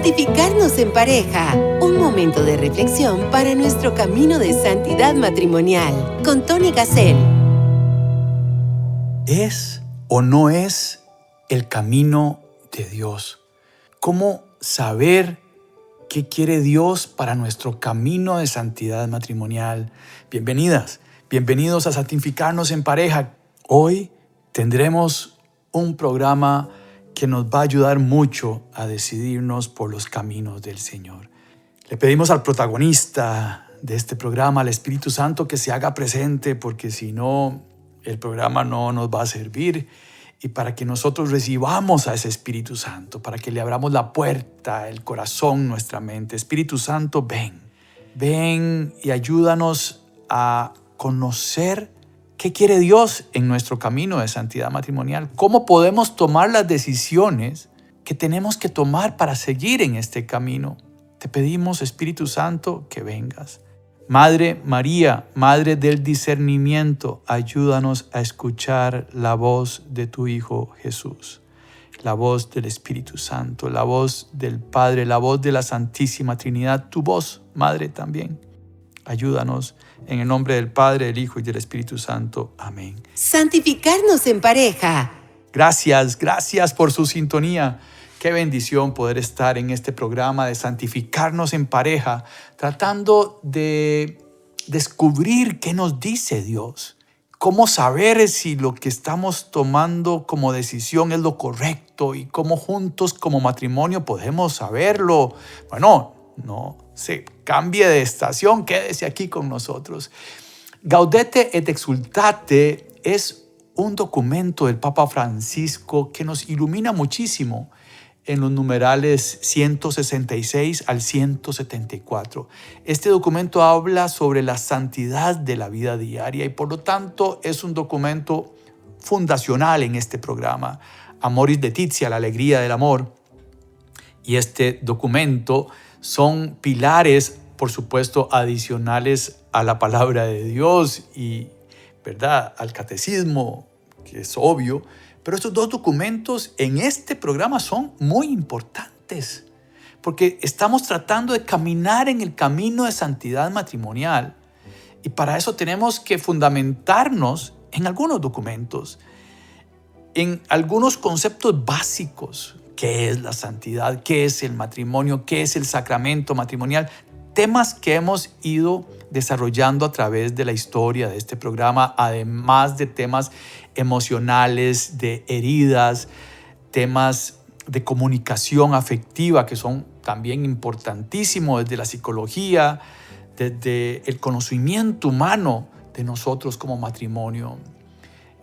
Santificarnos en pareja. Un momento de reflexión para nuestro camino de santidad matrimonial. Con Tony Gassel. ¿Es o no es el camino de Dios? ¿Cómo saber qué quiere Dios para nuestro camino de santidad matrimonial? Bienvenidos a Santificarnos en Pareja. Hoy tendremos un programa que nos va a ayudar mucho a decidirnos por los caminos del Señor. Le pedimos al protagonista de este programa, al Espíritu Santo, que se haga presente, porque si no, el programa no nos va a servir. Y para que nosotros recibamos a ese Espíritu Santo, para que le abramos la puerta, el corazón, nuestra mente. Espíritu Santo, ven y ayúdanos a conocer qué quiere Dios en nuestro camino de santidad matrimonial. ¿Cómo podemos tomar las decisiones que tenemos que tomar para seguir en este camino? Te pedimos, Espíritu Santo, que vengas. Madre María, Madre del discernimiento, ayúdanos a escuchar la voz de tu Hijo Jesús, la voz del Espíritu Santo, la voz del Padre, la voz de la Santísima Trinidad, tu voz, Madre, también. Ayúdanos en el nombre del Padre, del Hijo y del Espíritu Santo. Amén. Santificarnos en pareja. Gracias por su sintonía. Qué bendición poder estar en este programa de Santificarnos en Pareja, tratando de descubrir qué nos dice Dios. Cómo saber si lo que estamos tomando como decisión es lo correcto y cómo juntos como matrimonio podemos saberlo. Bueno, no se cambie de estación, quédese aquí con nosotros. Gaudete et Exsultate es un documento del Papa Francisco que nos ilumina muchísimo en los numerales 166 al 174. Este documento habla sobre la santidad de la vida diaria y por lo tanto es un documento fundacional en este programa. Amoris Laetitia, la alegría del amor. Y este documento son pilares, por supuesto, adicionales a la palabra de Dios y, ¿verdad?, al catecismo, que es obvio. Pero estos dos documentos en este programa son muy importantes porque estamos tratando de caminar en el camino de santidad matrimonial y para eso tenemos que fundamentarnos en algunos documentos, en algunos conceptos básicos. ¿Qué es la santidad? ¿Qué es el matrimonio? ¿Qué es el sacramento matrimonial? Temas que hemos ido desarrollando a través de la historia de este programa, además de temas emocionales, de heridas, temas de comunicación afectiva que son también importantísimos desde la psicología, desde el conocimiento humano de nosotros como matrimonio.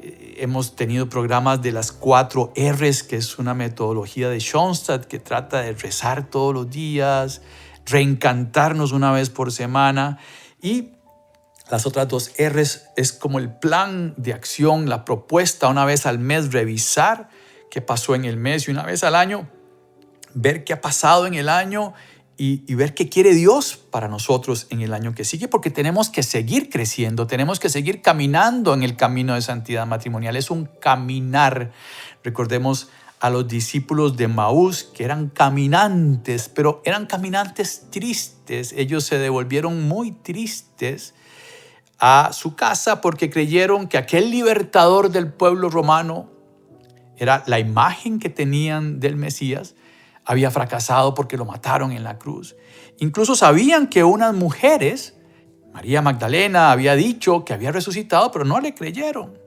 Hemos tenido programas de las 4 R's, que es una metodología de Schoenstatt que trata de rezar todos los días, reencantarnos una vez por semana, y las otras 2 R's es como el plan de acción, la propuesta una vez al mes, revisar qué pasó en el mes y una vez al año ver qué ha pasado en el año y ver qué quiere Dios para nosotros en el año que sigue, porque tenemos que seguir creciendo, tenemos que seguir caminando en el camino de santidad matrimonial. Es un caminar. Recordemos a los discípulos de Maús, que eran caminantes, pero eran caminantes tristes. Ellos se devolvieron muy tristes a su casa porque creyeron que aquel libertador del pueblo romano era la imagen que tenían del Mesías, había fracasado porque lo mataron en la cruz. Incluso sabían que unas mujeres, María Magdalena, había dicho que había resucitado, pero no le creyeron.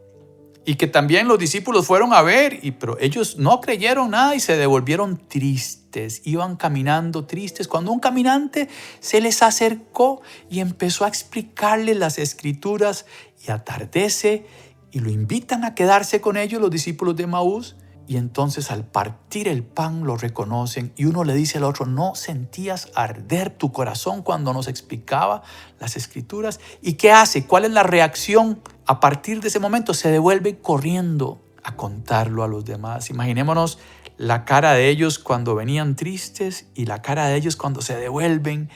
Y que también los discípulos fueron a ver, pero ellos no creyeron nada y se devolvieron tristes. Iban caminando tristes cuando un caminante se les acercó y empezó a explicarles las escrituras y atardece y lo invitan a quedarse con ellos los discípulos de Maús. Y entonces al partir el pan lo reconocen y uno le dice al otro: ¿no sentías arder tu corazón cuando nos explicaba las escrituras? ¿Y qué hace? ¿Cuál es la reacción? A partir de ese momento se devuelve corriendo a contarlo a los demás. Imaginémonos la cara de ellos cuando venían tristes y la cara de ellos cuando se devuelven,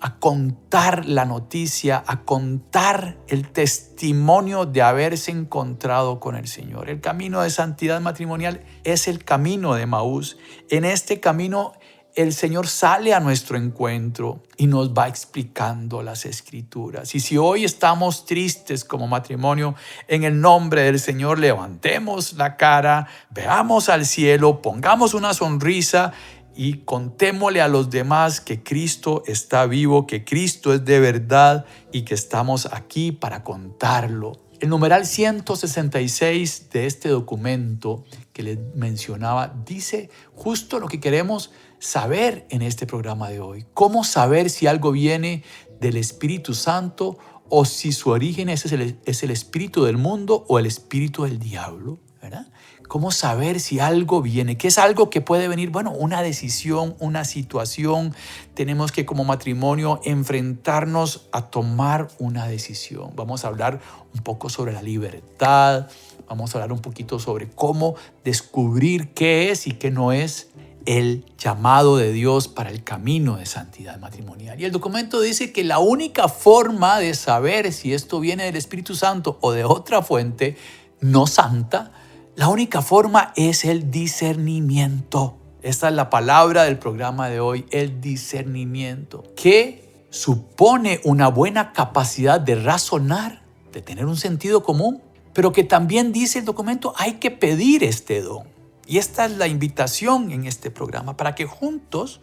a contar la noticia, a contar el testimonio de haberse encontrado con el Señor. El camino de santidad matrimonial es el camino de Maús. En este camino el Señor sale a nuestro encuentro y nos va explicando las Escrituras. Y si hoy estamos tristes como matrimonio, en el nombre del Señor levantemos la cara, veamos al cielo, pongamos una sonrisa y contémosle a los demás que Cristo está vivo, que Cristo es de verdad y que estamos aquí para contarlo. El numeral 166 de este documento que les mencionaba dice justo lo que queremos saber en este programa de hoy. Cómo saber si algo viene del Espíritu Santo o si su origen es el espíritu del mundo o el espíritu del diablo, ¿verdad? ¿Cómo saber si algo viene? ¿Qué es algo que puede venir? Bueno, una decisión, una situación. Tenemos que como matrimonio enfrentarnos a tomar una decisión. Vamos a hablar un poco sobre la libertad. Vamos a hablar un poquito sobre cómo descubrir qué es y qué no es el llamado de Dios para el camino de santidad matrimonial. Y el documento dice que la única forma de saber si esto viene del Espíritu Santo o de otra fuente no santa, la única forma es el discernimiento. Esta es la palabra del programa de hoy, el discernimiento, que supone una buena capacidad de razonar, de tener un sentido común, pero que también dice el documento, hay que pedir este don. Y esta es la invitación en este programa, para que juntos,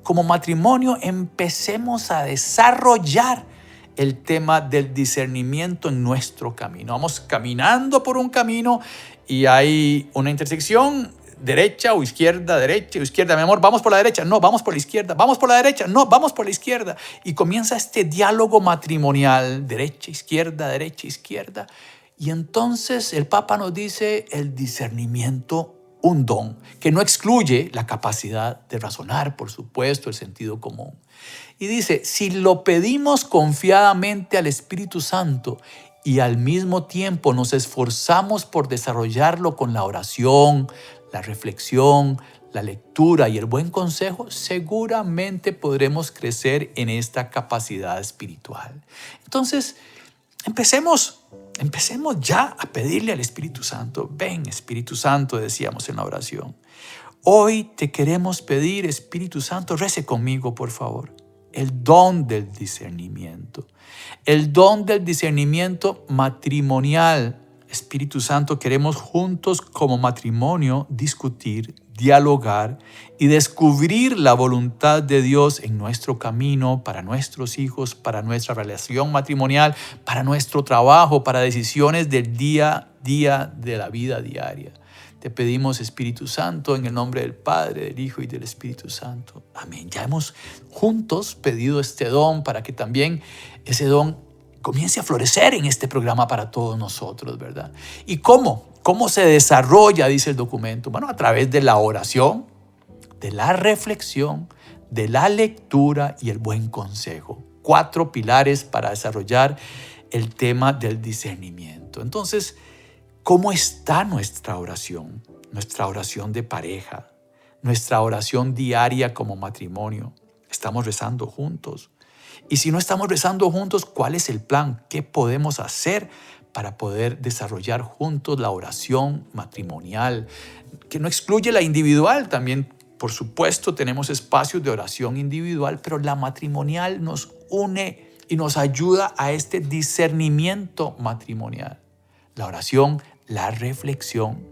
como matrimonio, empecemos a desarrollar el tema del discernimiento en nuestro camino. Vamos caminando por un camino y hay una intersección, derecha o izquierda, mi amor, vamos por la derecha, no, vamos por la izquierda, vamos por la derecha, no, vamos por la izquierda. Y comienza este diálogo matrimonial, derecha, izquierda. Y entonces el Papa nos dice el discernimiento, un don, que no excluye la capacidad de razonar, por supuesto, el sentido común. Y dice, si lo pedimos confiadamente al Espíritu Santo y al mismo tiempo nos esforzamos por desarrollarlo con la oración, la reflexión, la lectura y el buen consejo, seguramente podremos crecer en esta capacidad espiritual. Entonces, empecemos ya a pedirle al Espíritu Santo. Ven, Espíritu Santo, decíamos en la oración. Hoy te queremos pedir, Espíritu Santo, rece conmigo, por favor. El don del discernimiento. El don del discernimiento matrimonial. Espíritu Santo, queremos juntos como matrimonio discutir, dialogar y descubrir la voluntad de Dios en nuestro camino, para nuestros hijos, para nuestra relación matrimonial, para nuestro trabajo, para decisiones del día a día de la vida diaria. Te pedimos, Espíritu Santo, en el nombre del Padre, del Hijo y del Espíritu Santo. Amén. Ya hemos juntos pedido este don para que también ese don comience a florecer en este programa para todos nosotros, ¿verdad? ¿Y cómo? ¿Cómo se desarrolla, dice el documento? Bueno, a través de la oración, de la reflexión, de la lectura y el buen consejo. 4 pilares para desarrollar el tema del discernimiento. Entonces, ¿cómo está nuestra oración? Nuestra oración de pareja, nuestra oración diaria como matrimonio. ¿Estamos rezando juntos? Y si no estamos rezando juntos, ¿cuál es el plan? ¿Qué podemos hacer para poder desarrollar juntos la oración matrimonial? Que no excluye la individual. También, por supuesto, tenemos espacios de oración individual, pero la matrimonial nos une y nos ayuda a este discernimiento matrimonial. La oración, la reflexión,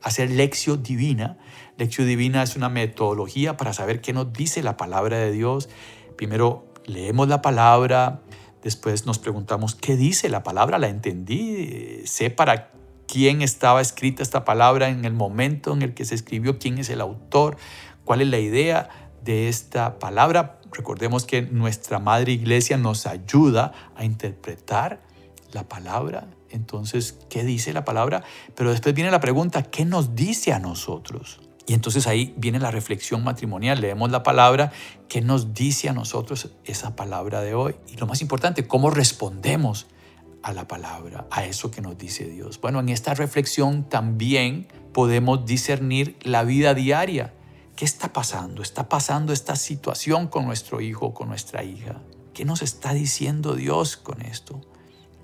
hacer lección divina. Lección divina es una metodología para saber qué nos dice la palabra de Dios. Primero leemos la palabra, después nos preguntamos qué dice la palabra, la entendí, sé para quién estaba escrita esta palabra en el momento en el que se escribió, quién es el autor, cuál es la idea de esta palabra. Recordemos que nuestra Madre Iglesia nos ayuda a interpretar la palabra. Entonces, ¿qué dice la palabra? Pero después viene la pregunta, ¿qué nos dice a nosotros? Y entonces ahí viene la reflexión matrimonial. Leemos la palabra, ¿qué nos dice a nosotros esa palabra de hoy? Y lo más importante, ¿cómo respondemos a la palabra, a eso que nos dice Dios? Bueno, en esta reflexión también podemos discernir la vida diaria. ¿Qué está pasando? ¿Está pasando esta situación con nuestro hijo o con nuestra hija? ¿Qué nos está diciendo Dios con esto?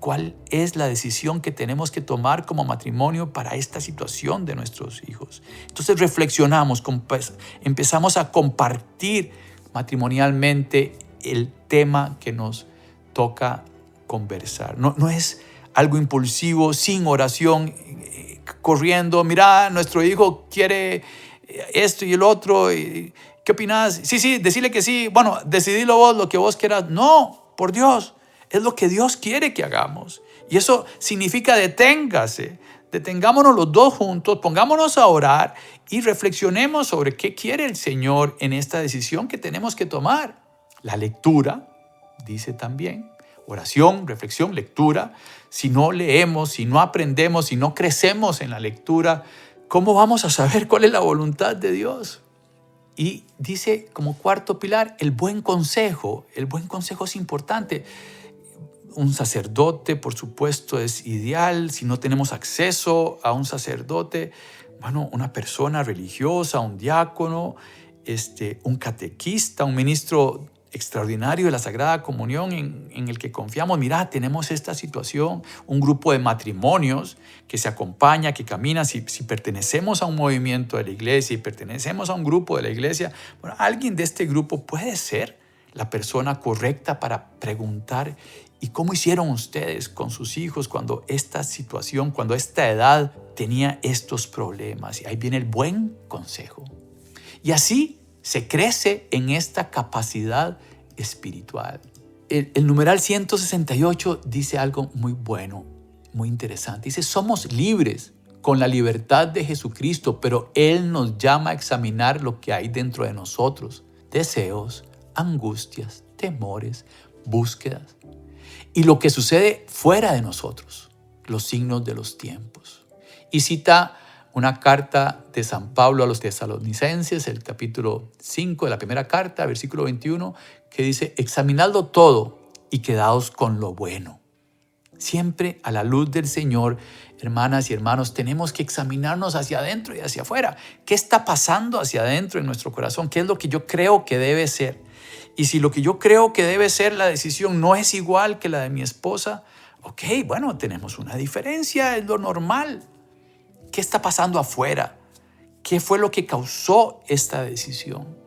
cuál es la decisión que tenemos que tomar como matrimonio para esta situación de nuestros hijos. Entonces reflexionamos, empezamos a compartir matrimonialmente el tema que nos toca conversar. No es algo impulsivo, sin oración, corriendo. Mira, nuestro hijo quiere esto y el otro. ¿Qué opinas? Sí, decirle que sí. Bueno, decidilo vos, lo que vos quieras. No, por Dios. Es lo que Dios quiere que hagamos. Y eso significa deténgase. Detengámonos los dos juntos, pongámonos a orar y reflexionemos sobre qué quiere el Señor en esta decisión que tenemos que tomar. La lectura, dice también, oración, reflexión, lectura. Si no leemos, si no aprendemos, si no crecemos en la lectura, ¿cómo vamos a saber cuál es la voluntad de Dios? Y dice como cuarto pilar, el buen consejo. El buen consejo es importante. Un sacerdote, por supuesto, es ideal. Si no tenemos acceso a un sacerdote, bueno, una persona religiosa, un diácono, un catequista, un ministro extraordinario de la Sagrada Comunión en el que confiamos. Mira, tenemos esta situación, un grupo de matrimonios que se acompaña, que camina. Si pertenecemos a un movimiento de la iglesia y pertenecemos a un grupo de la iglesia, bueno, alguien de este grupo puede ser la persona correcta para preguntar: ¿y cómo hicieron ustedes con sus hijos cuando esta situación, cuando esta edad tenía estos problemas? Y ahí viene el buen consejo. Y así se crece en esta capacidad espiritual. El numeral 168 dice algo muy bueno, muy interesante. Dice, somos libres con la libertad de Jesucristo, pero Él nos llama a examinar lo que hay dentro de nosotros. Deseos, angustias, temores, búsquedas. Y lo que sucede fuera de nosotros, los signos de los tiempos. Y cita una carta de San Pablo a los tesalonicenses, el capítulo 5 de la primera carta, versículo 21, que dice, examinadlo todo y quedaos con lo bueno. Siempre a la luz del Señor, hermanas y hermanos, tenemos que examinarnos hacia adentro y hacia afuera. ¿Qué está pasando hacia adentro en nuestro corazón? ¿Qué es lo que yo creo que debe ser? Y si lo que yo creo que debe ser la decisión no es igual que la de mi esposa, ok, bueno, tenemos una diferencia, es lo normal. ¿Qué está pasando afuera? ¿Qué fue lo que causó esta decisión?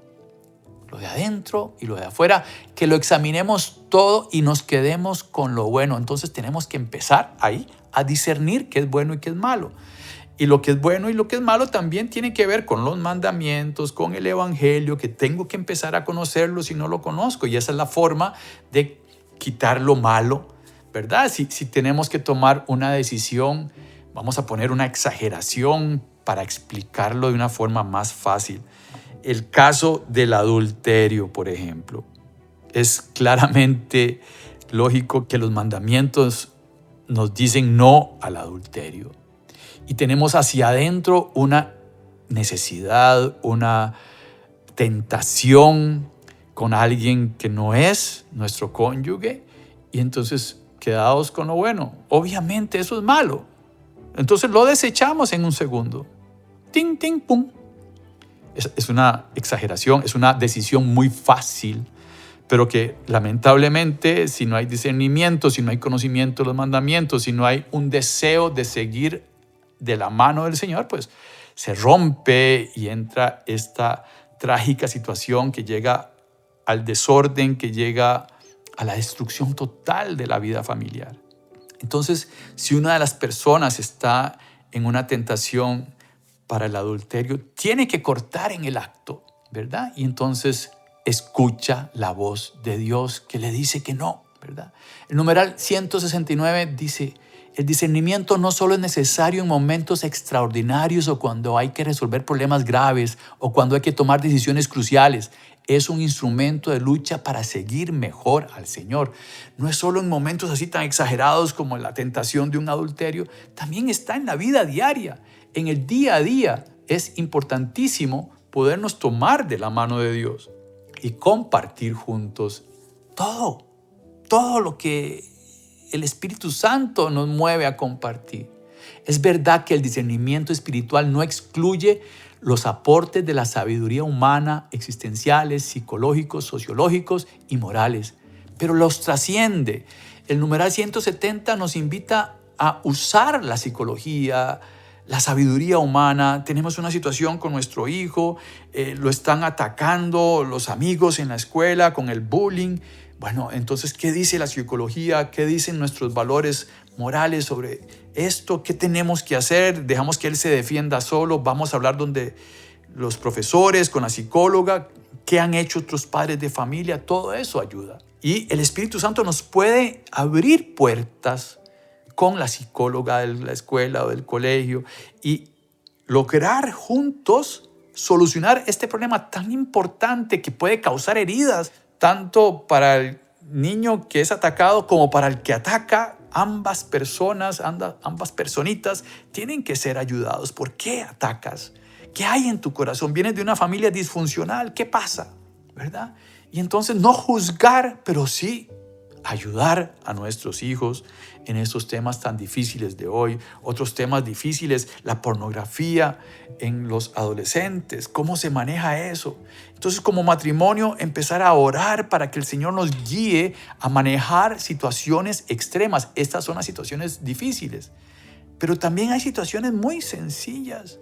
Lo de adentro y lo de afuera, que lo examinemos todo y nos quedemos con lo bueno. Entonces tenemos que empezar ahí a discernir qué es bueno y qué es malo. Y lo que es bueno y lo que es malo también tiene que ver con los mandamientos, con el evangelio, que tengo que empezar a conocerlo si no lo conozco. Y esa es la forma de quitar lo malo, ¿verdad? Si tenemos que tomar una decisión, vamos a poner una exageración para explicarlo de una forma más fácil. El caso del adulterio, por ejemplo. Es claramente lógico que los mandamientos nos dicen no al adulterio. Y tenemos hacia adentro una necesidad, una tentación con alguien que no es nuestro cónyuge. Y entonces, quedaos con lo bueno. Obviamente eso es malo. Entonces lo desechamos en un segundo. Ting, ting, pum. Es una exageración, es una decisión muy fácil, pero que lamentablemente, si no hay discernimiento, si no hay conocimiento de los mandamientos, si no hay un deseo de seguir de la mano del Señor, pues se rompe y entra esta trágica situación que llega al desorden, que llega a la destrucción total de la vida familiar. Entonces, si una de las personas está en una tentación para el adulterio, tiene que cortar en el acto, ¿verdad? Y entonces escucha la voz de Dios que le dice que no, ¿verdad? El numeral 169 dice, el discernimiento no solo es necesario en momentos extraordinarios o cuando hay que resolver problemas graves o cuando hay que tomar decisiones cruciales. Es un instrumento de lucha para seguir mejor al Señor. No es solo en momentos así tan exagerados como la tentación de un adulterio, también está en la vida diaria, en el día a día. Es importantísimo podernos tomar de la mano de Dios y compartir juntos todo lo que el Espíritu Santo nos mueve a compartir. Es verdad que el discernimiento espiritual no excluye los aportes de la sabiduría humana, existenciales, psicológicos, sociológicos y morales. pero los trasciende. El numeral 170 nos invita a usar la psicología, la sabiduría humana. Tenemos una situación con nuestro hijo, lo están atacando los amigos en la escuela con el bullying. Bueno, entonces, ¿qué dice la psicología? ¿Qué dicen nuestros valores morales sobre esto? ¿Qué tenemos que hacer? ¿Dejamos que él se defienda solo? Vamos a hablar donde los profesores, con la psicóloga, qué han hecho otros padres de familia. Todo eso ayuda. Y el Espíritu Santo nos puede abrir puertas con la psicóloga de la escuela o del colegio y lograr juntos solucionar este problema tan importante que puede causar heridas, tanto para el niño que es atacado como para el que ataca. Ambas personas, ambas personitas tienen que ser ayudados. ¿Por qué atacas? ¿Qué hay en tu corazón? ¿Vienes de una familia disfuncional? ¿Qué pasa? ¿Verdad? Y entonces no juzgar, pero sí ayudar a nuestros hijos en estos temas tan difíciles de hoy. Otros temas difíciles, la pornografía en los adolescentes, cómo se maneja eso. Entonces, como matrimonio, empezar a orar para que el Señor nos guíe a manejar situaciones extremas. Estas son las situaciones difíciles, pero también hay situaciones muy sencillas,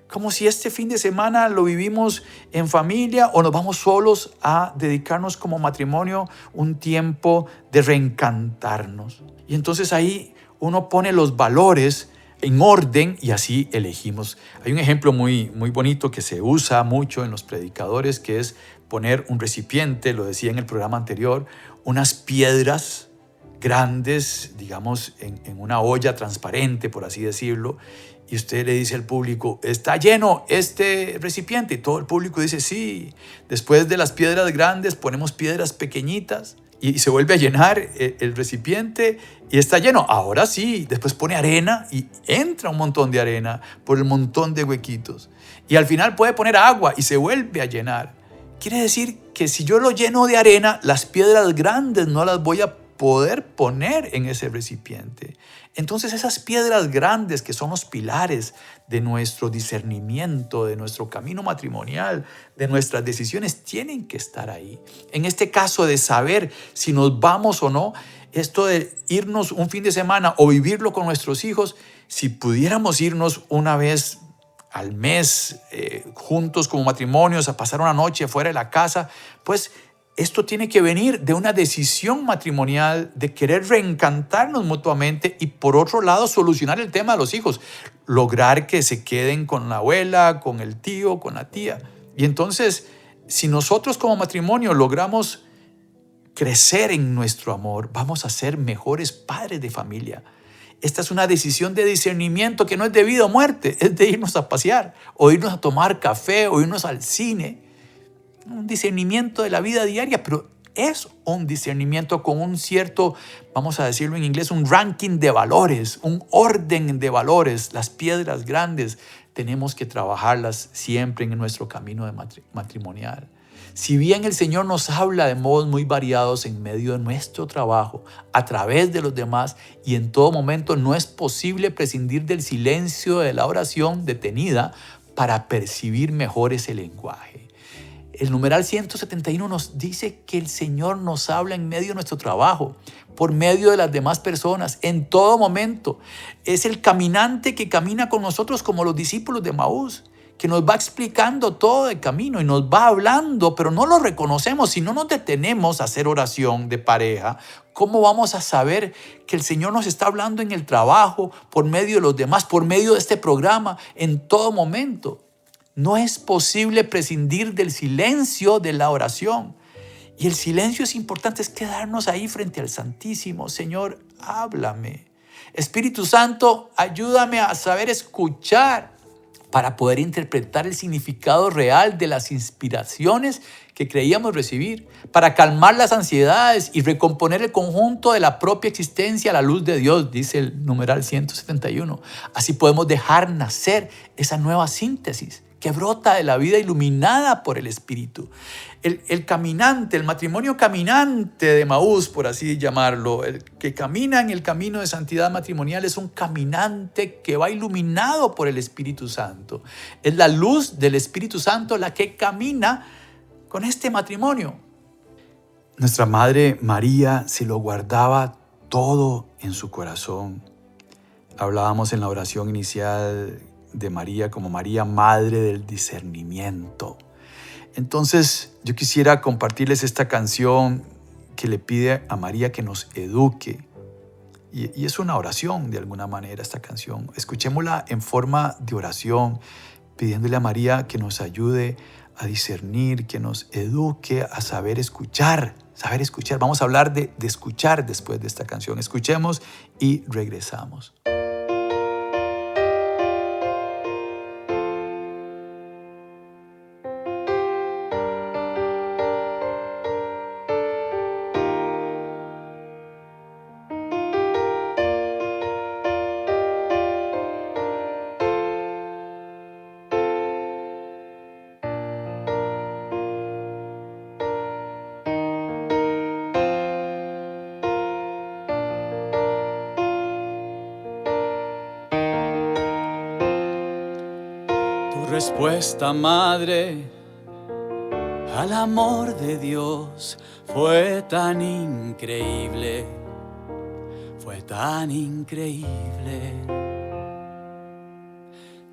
como si este fin de semana lo vivimos en familia o nos vamos solos a dedicarnos como matrimonio un tiempo de reencantarnos. Y entonces ahí uno pone los valores en orden y así elegimos. Hay un ejemplo muy bonito que se usa mucho en los predicadores, que es poner un recipiente, lo decía en el programa anterior, unas piedras grandes, digamos, en una olla transparente, por así decirlo, y usted le dice al público, ¿está lleno este recipiente? Y todo el público dice, sí. Después de las piedras grandes ponemos piedras pequeñitas y se vuelve a llenar el recipiente y está lleno. Ahora sí. Después pone arena y entra un montón de arena por el montón de huequitos. Y al final puede poner agua y se vuelve a llenar. Quiere decir que si yo lo lleno de arena, las piedras grandes no las voy a poder poner en ese recipiente. Entonces esas piedras grandes que son los pilares de nuestro discernimiento, de nuestro camino matrimonial, de nuestras decisiones, tienen que estar ahí. En este caso de saber si nos vamos o no, esto de irnos un fin de semana o vivirlo con nuestros hijos, si pudiéramos irnos una vez al mes juntos como matrimonios a pasar una noche fuera de la casa, pues esto tiene que venir de una decisión matrimonial de querer reencantarnos mutuamente y por otro lado solucionar el tema de los hijos, lograr que se queden con la abuela, con el tío, con la tía. Y entonces, si nosotros como matrimonio logramos crecer en nuestro amor, vamos a ser mejores padres de familia. Esta es una decisión de discernimiento que no es de vida o muerte, es de irnos a pasear o irnos a tomar café o irnos al cine. Un discernimiento de la vida diaria, pero es un discernimiento con un cierto, vamos a decirlo en inglés, un ranking de valores, un orden de valores. Las piedras grandes tenemos que trabajarlas siempre en nuestro camino de matrimonial. Si bien el Señor nos habla de modos muy variados en medio de nuestro trabajo, a través de los demás y en todo momento, no es posible prescindir del silencio de la oración detenida para percibir mejor ese lenguaje. El numeral 171 nos dice que el Señor nos habla en medio de nuestro trabajo, por medio de las demás personas, en todo momento. Es el caminante que camina con nosotros como los discípulos de Maús, que nos va explicando todo el camino y nos va hablando, pero no lo reconocemos. Si no nos detenemos a hacer oración de pareja, ¿cómo vamos a saber que el Señor nos está hablando en el trabajo, por medio de los demás, por medio de este programa, en todo momento? No es posible prescindir del silencio de la oración. Y el silencio es importante, es quedarnos ahí frente al Santísimo. Señor, háblame. Espíritu Santo, ayúdame a saber escuchar para poder interpretar el significado real de las inspiraciones que creíamos recibir, para calmar las ansiedades y recomponer el conjunto de la propia existencia a la luz de Dios, dice el numeral 171. Así podemos dejar nacer esa nueva síntesis que brota de la vida iluminada por el Espíritu. El caminante, el matrimonio caminante de Maús, por así llamarlo, el que camina en el camino de santidad matrimonial, es un caminante que va iluminado por el Espíritu Santo. Es la luz del Espíritu Santo la que camina con este matrimonio. Nuestra Madre María se lo guardaba todo en su corazón. Hablábamos en la oración inicial de María como María, Madre del Discernimiento. Entonces, yo quisiera compartirles esta canción que le pide a María que nos eduque. Y es una oración de alguna manera esta canción. Escuchémosla en forma de oración, pidiéndole a María que nos ayude a discernir, que nos eduque a saber escuchar. Saber escuchar. Vamos a hablar de escuchar después de esta canción. Escuchemos y regresamos. Respuesta, madre, al amor de Dios fue tan increíble, fue tan increíble.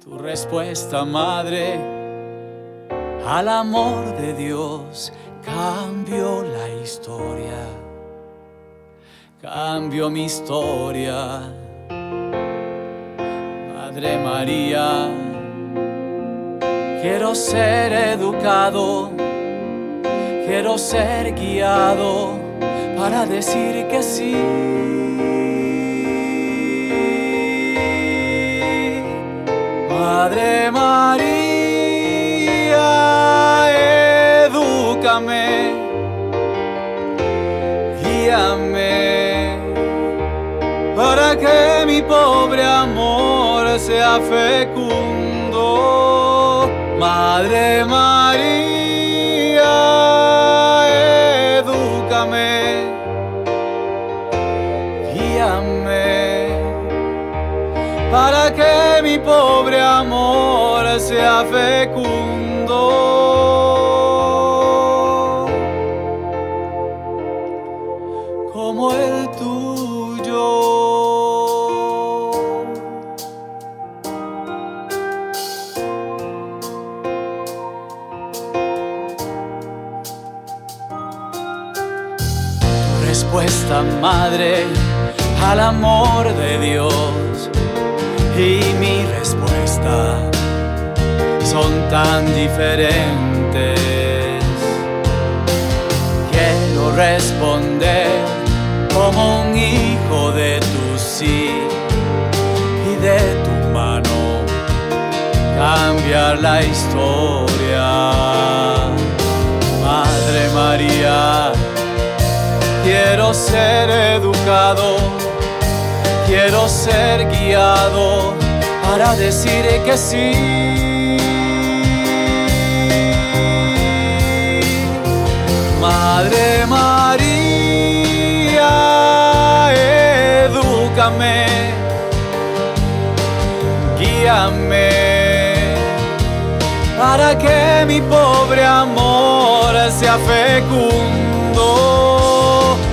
Tu respuesta, madre, al amor de Dios cambió la historia, cambió mi historia. Madre María, quiero ser educado, quiero ser guiado para decir que sí. Madre María, edúcame, guíame, para que mi pobre amor sea fecundo. Madre María, edúcame, guíame, para que mi pobre amor sea fecundo como el tuyo. Respuesta, madre, al amor de Dios y mi respuesta son tan diferentes. Quiero responder como un hijo de tu sí y de tu mano cambiar la historia. Madre María, quiero ser educado, quiero ser guiado para decir que sí. Madre María, edúcame, guíame, para que mi pobre amor sea fecundo.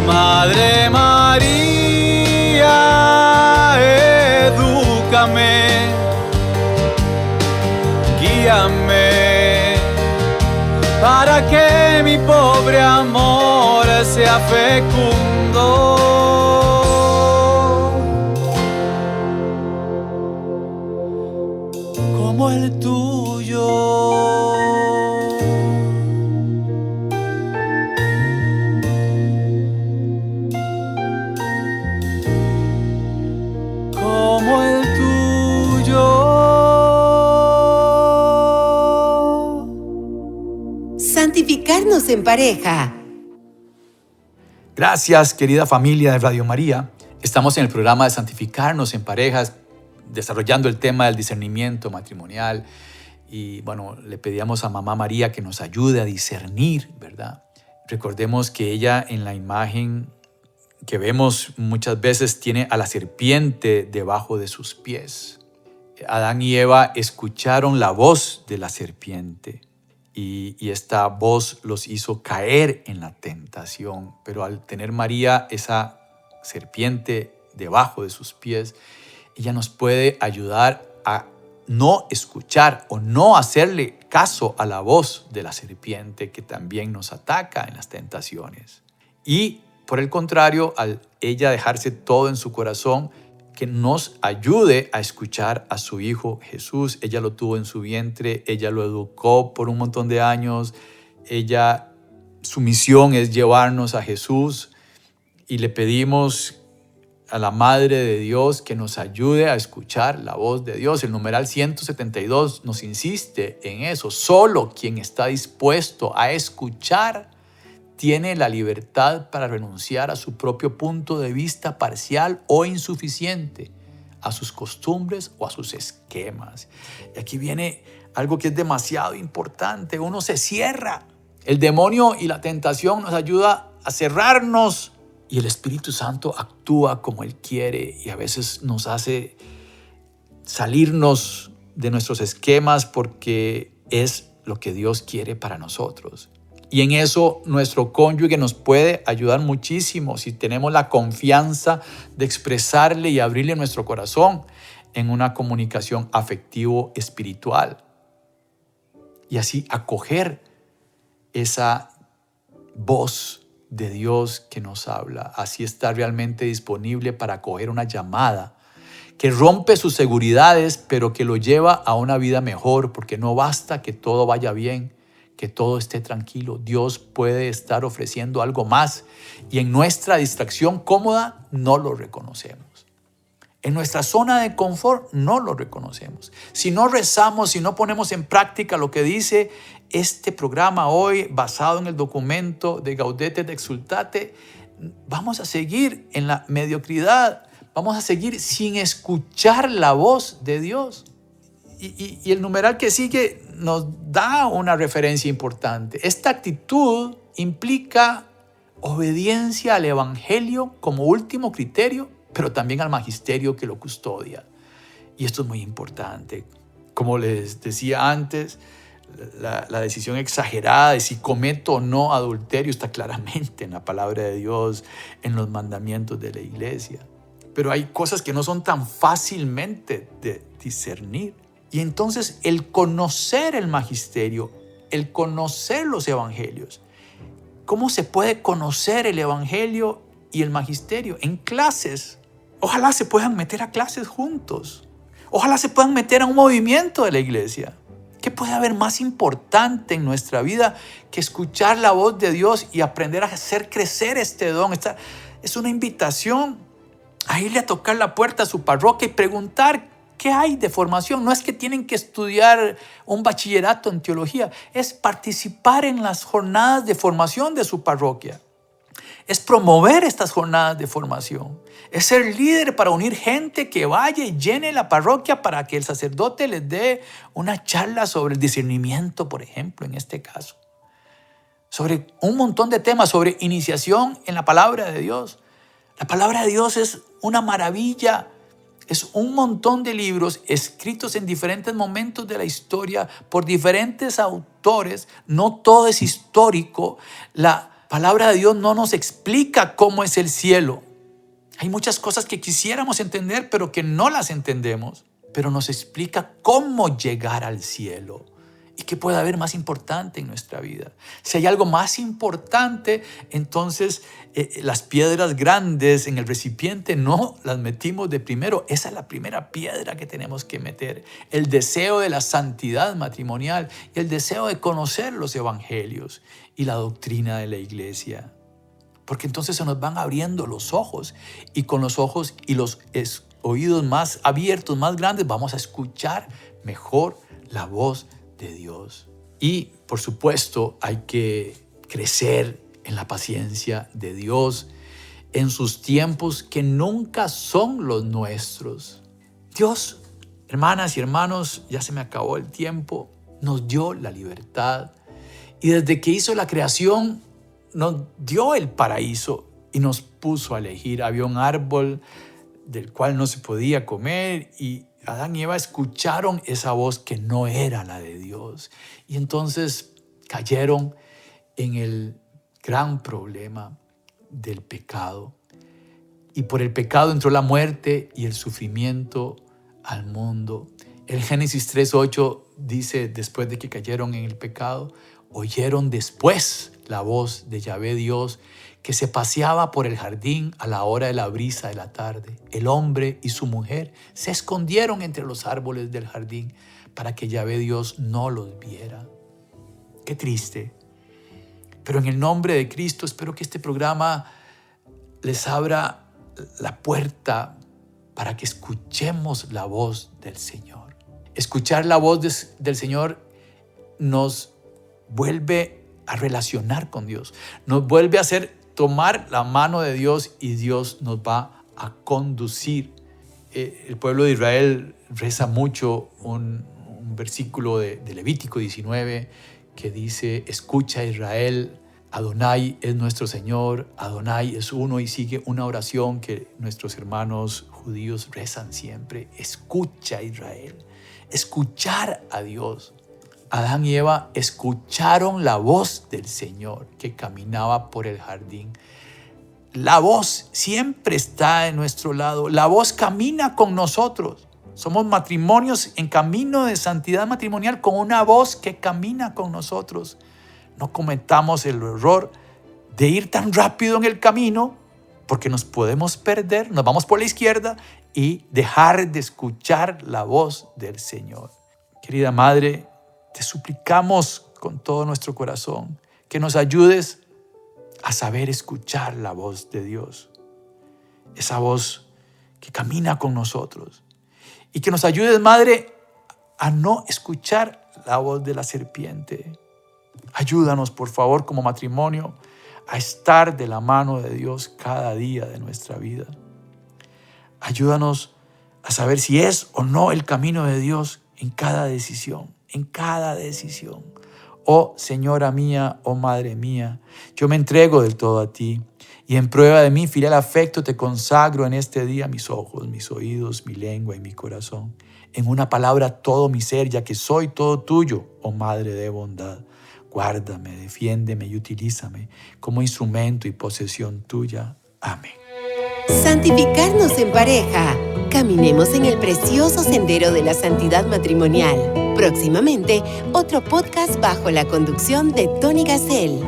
Madre María, edúcame, guíame, para que mi pobre amor sea fecundo como el tuyo. Como el tuyo. Santificarnos en pareja. Gracias, querida familia de Radio María. Estamos en el programa de Santificarnos en Parejas, desarrollando el tema del discernimiento matrimonial. Y bueno, le pedíamos a Mamá María que nos ayude a discernir, ¿verdad? Recordemos que ella en la imagen que vemos muchas veces tiene a la serpiente debajo de sus pies. Adán y Eva escucharon la voz de la serpiente y esta voz los hizo caer en la tentación. Pero al tener María esa serpiente debajo de sus pies, ella nos puede ayudar a no escuchar o no hacerle caso a la voz de la serpiente que también nos ataca en las tentaciones. Y por el contrario, al ella dejarse todo en su corazón, que nos ayude a escuchar a su Hijo Jesús. Ella lo tuvo en su vientre, ella lo educó por un montón de años, su misión es llevarnos a Jesús, y le pedimos a la Madre de Dios que nos ayude a escuchar la voz de Dios. El numeral 172 nos insiste en eso. Solo quien está dispuesto a escuchar tiene la libertad para renunciar a su propio punto de vista parcial o insuficiente, a sus costumbres o a sus esquemas. Y aquí viene algo que es demasiado importante. Uno se cierra. El demonio y la tentación nos ayuda a cerrarnos, y el Espíritu Santo actúa como Él quiere y a veces nos hace salirnos de nuestros esquemas porque es lo que Dios quiere para nosotros. Y en eso nuestro cónyuge nos puede ayudar muchísimo si tenemos la confianza de expresarle y abrirle nuestro corazón en una comunicación afectivo-espiritual. Y así acoger esa voz de Dios que nos habla. Así está realmente disponible para acoger una llamada que rompe sus seguridades, pero que lo lleva a una vida mejor, porque no basta que todo vaya bien, que todo esté tranquilo. Dios puede estar ofreciendo algo más y en nuestra distracción cómoda no lo reconocemos. En nuestra zona de confort no lo reconocemos. Si no rezamos, si no ponemos en práctica lo que dice este programa hoy, basado en el documento de Gaudete et Exsultate, vamos a seguir en la mediocridad, vamos a seguir sin escuchar la voz de Dios. Y el numeral que sigue nos da una referencia importante. Esta actitud implica obediencia al Evangelio como último criterio, pero también al magisterio que lo custodia. Y esto es muy importante. Como les decía antes, la decisión exagerada de si cometo o no adulterio está claramente en la palabra de Dios, en los mandamientos de la iglesia. Pero hay cosas que no son tan fácilmente de discernir. Y entonces el conocer el magisterio, el conocer los evangelios. ¿Cómo se puede conocer el evangelio y el magisterio? En clases. Ojalá se puedan meter a clases juntos. Ojalá se puedan meter a un movimiento de la iglesia. ¿Qué puede haber más importante en nuestra vida que escuchar la voz de Dios y aprender a hacer crecer este don? Esta es una invitación a irle a tocar la puerta a su parroquia y preguntar qué hay de formación. No es que tienen que estudiar un bachillerato en teología, es participar en las jornadas de formación de su parroquia. Es promover estas jornadas de formación. Es ser líder para unir gente que vaya y llene la parroquia para que el sacerdote les dé una charla sobre el discernimiento, por ejemplo, en este caso. Sobre un montón de temas, sobre iniciación en la palabra de Dios. La palabra de Dios es una maravilla. Es un montón de libros escritos en diferentes momentos de la historia por diferentes autores. No todo es histórico. La palabra de Dios no nos explica cómo es el cielo. Hay muchas cosas que quisiéramos entender, pero que no las entendemos. Pero nos explica cómo llegar al cielo y qué puede haber más importante en nuestra vida. Si hay algo más importante, entonces las piedras grandes en el recipiente no las metimos de primero. Esa es la primera piedra que tenemos que meter. El deseo de la santidad matrimonial y el deseo de conocer los evangelios y la doctrina de la iglesia. Porque entonces se nos van abriendo los ojos y con los ojos y los oídos más abiertos, más grandes, vamos a escuchar mejor la voz de Dios. Y por supuesto hay que crecer en la paciencia de Dios en sus tiempos que nunca son los nuestros. Dios, hermanas y hermanos, ya se me acabó el tiempo, nos dio la libertad y desde que hizo la creación nos dio el paraíso y nos puso a elegir. Había un árbol del cual no se podía comer y Adán y Eva escucharon esa voz que no era la de Dios. Y entonces cayeron en el gran problema del pecado. Y por el pecado entró la muerte y el sufrimiento al mundo. El Génesis 3:8 dice, después de que cayeron en el pecado, oyeron después la voz de Yahvé Dios, que se paseaba por el jardín a la hora de la brisa de la tarde. El hombre y su mujer se escondieron entre los árboles del jardín para que Yahvé Dios no los viera. Qué triste. Pero en el nombre de Cristo espero que este programa les abra la puerta para que escuchemos la voz del Señor. Escuchar la voz del Señor nos vuelve a relacionar con Dios, nos vuelve a hacer tomar la mano de Dios y Dios nos va a conducir. El pueblo de Israel reza mucho un versículo de Levítico 19 que dice: escucha Israel, Adonai es nuestro Señor, Adonai es uno, y sigue una oración que nuestros hermanos judíos rezan siempre. Escucha Israel, escuchar a Dios. Adán y Eva escucharon la voz del Señor que caminaba por el jardín. La voz siempre está en nuestro lado, la voz camina con nosotros. Somos matrimonios en camino de santidad matrimonial con una voz que camina con nosotros. No cometamos el error de ir tan rápido en el camino porque nos podemos perder, nos vamos por la izquierda y dejar de escuchar la voz del Señor. Querida Madre, te suplicamos con todo nuestro corazón que nos ayudes a saber escuchar la voz de Dios, esa voz que camina con nosotros, y que nos ayudes, Madre, a no escuchar la voz de la serpiente. Ayúdanos, por favor, como matrimonio, a estar de la mano de Dios cada día de nuestra vida. Ayúdanos a saber si es o no el camino de Dios en cada decisión, en cada decisión. Oh Señora mía, oh Madre mía, yo me entrego del todo a ti y en prueba de mi filial afecto te consagro en este día mis ojos, mis oídos, mi lengua y mi corazón. En una palabra todo mi ser, ya que soy todo tuyo, oh Madre de bondad. Guárdame, defiéndeme y utilízame como instrumento y posesión tuya. Amén. Santificarnos en pareja. Caminemos en el precioso sendero de la santidad matrimonial. Próximamente, otro podcast bajo la conducción de Tony Gassel.